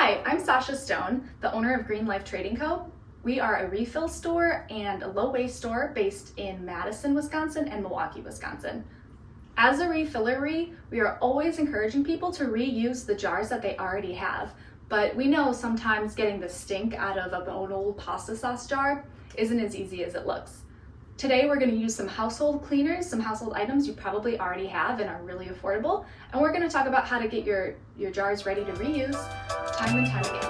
Hi, I'm Sasha Stone, the owner of Green Life Trading Co. We are a refill store and a low-waste store based in Madison, Wisconsin and Milwaukee, Wisconsin. As a refillery, we are always encouraging people to reuse the jars that they already have, but we know sometimes getting the stink out of an old pasta sauce jar isn't as easy as it looks. Today we're going to use some household cleaners, some household items you probably already have and are really affordable, and we're going to talk about how to get your jars ready to reuse time and time again.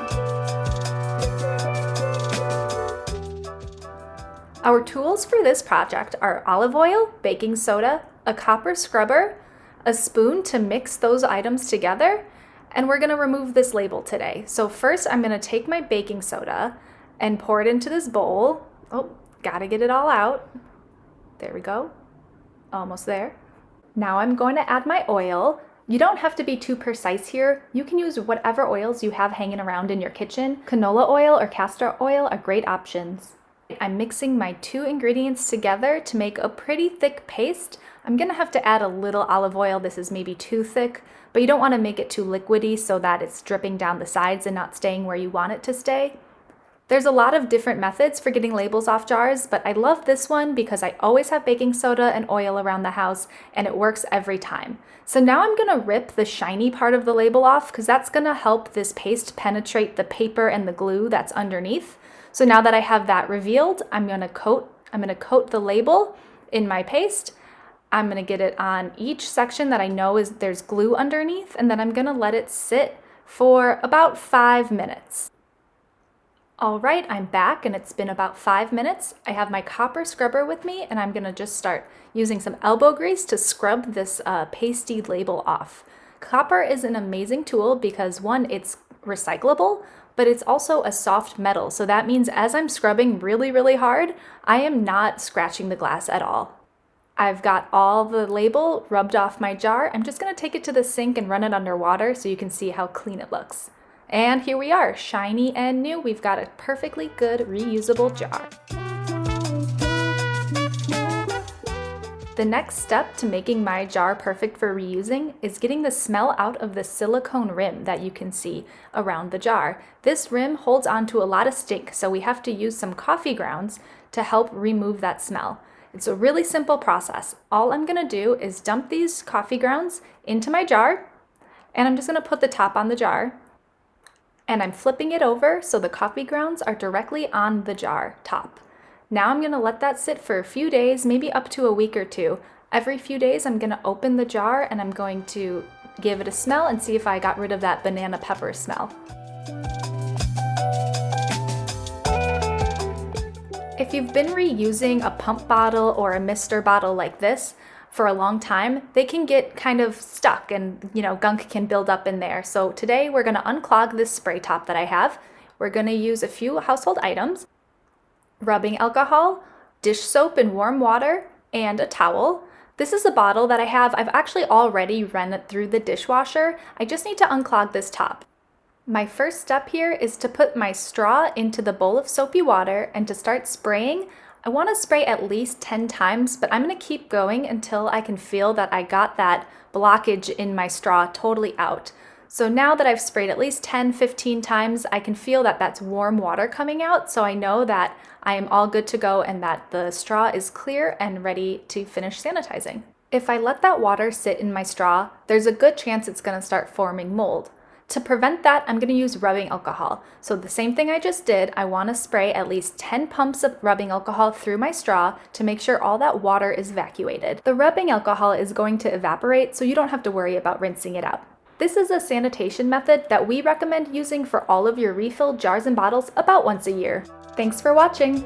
Our tools for this project are olive oil, baking soda, a copper scrubber, a spoon to mix those items together, and we're going to remove this label today. So first I'm going to take my baking soda and pour it into this bowl. Oh, gotta get it all out. There we go. Almost there. Now I'm going to add my oil. You don't have to be too precise here. You can use whatever oils you have hanging around in your kitchen. Canola oil or castor oil are great options. I'm mixing my two ingredients together to make a pretty thick paste. I'm gonna have to add a little olive oil. This is maybe too thick, but you don't want to make it too liquidy so that it's dripping down the sides and not staying where you want it to stay. There's a lot of different methods for getting labels off jars, but I love this one because I always have baking soda and oil around the house and it works every time. So now I'm gonna rip the shiny part of the label off because that's gonna help this paste penetrate the paper and the glue that's underneath. So now that I have that revealed, I'm gonna coat the label in my paste. I'm gonna get it on each section that I know there's glue underneath, and then I'm gonna let it sit for about 5 minutes. All right, I'm back and it's been about 5 minutes. I have my copper scrubber with me and I'm gonna just start using some elbow grease to scrub this pasty label off. Copper is an amazing tool because one, it's recyclable, but it's also a soft metal. So that means as I'm scrubbing really, really hard, I am not scratching the glass at all. I've got all the label rubbed off my jar. I'm just gonna take it to the sink and run it under water so you can see how clean it looks. And here we are, shiny and new. We've got a perfectly good reusable jar. The next step to making my jar perfect for reusing is getting the smell out of the silicone rim that you can see around the jar. This rim holds onto a lot of stink, so we have to use some coffee grounds to help remove that smell. It's a really simple process. All I'm gonna do is dump these coffee grounds into my jar, and I'm just gonna put the top on the jar. And I'm flipping it over so the coffee grounds are directly on the jar top. Now I'm gonna let that sit for a few days, maybe up to a week or two. Every few days I'm gonna open the jar and I'm going to give it a smell and see if I got rid of that banana pepper smell. If you've been reusing a pump bottle or a mister bottle like this for a long time, they can get kind of stuck and gunk can build up in there. So today we're gonna unclog this spray top that I have. We're gonna use a few household items: rubbing alcohol, dish soap in warm water, and a towel. This is a bottle that I have. I've actually already run it through the dishwasher. I just need to unclog this top. My first step here is to put my straw into the bowl of soapy water and to start spraying. I want to spray at least 10 times, but I'm going to keep going until I can feel that I got that blockage in my straw totally out. So now that I've sprayed at least 10-15 times, I can feel that that's warm water coming out, so I know that I am all good to go and that the straw is clear and ready to finish sanitizing. If I let that water sit in my straw, there's a good chance it's going to start forming mold. To prevent that, I'm going to use rubbing alcohol. So the same thing I just did, I want to spray at least 10 pumps of rubbing alcohol through my straw to make sure all that water is evacuated. The rubbing alcohol is going to evaporate, so you don't have to worry about rinsing it out. This is a sanitation method that we recommend using for all of your refill jars and bottles about once a year. Thanks for watching!